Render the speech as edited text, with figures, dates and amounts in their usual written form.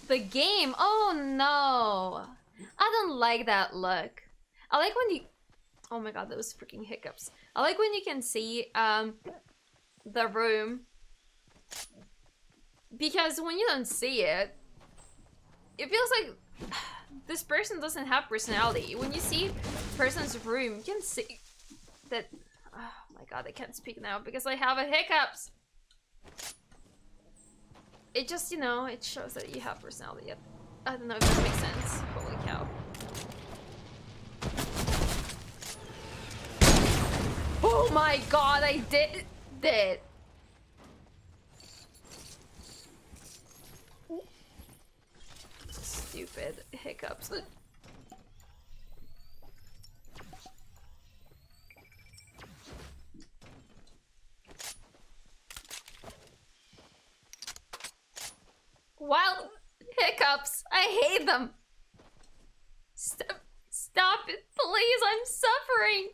The game? Oh no. I don't like that look. I like when you... Oh my god, those freaking hiccups. I like when you can see the room. Because when you don't see it, it feels like this person doesn't have personality. When you see a person's room, you can see that... Oh my god, I can't speak now because I have a hiccups. It just, you know, it shows that you have personality. I don't know if that makes sense. Holy cow. Oh my god, I did it! Stupid hiccups. Wild hiccups! I hate them! Stop it, please! I'm suffering!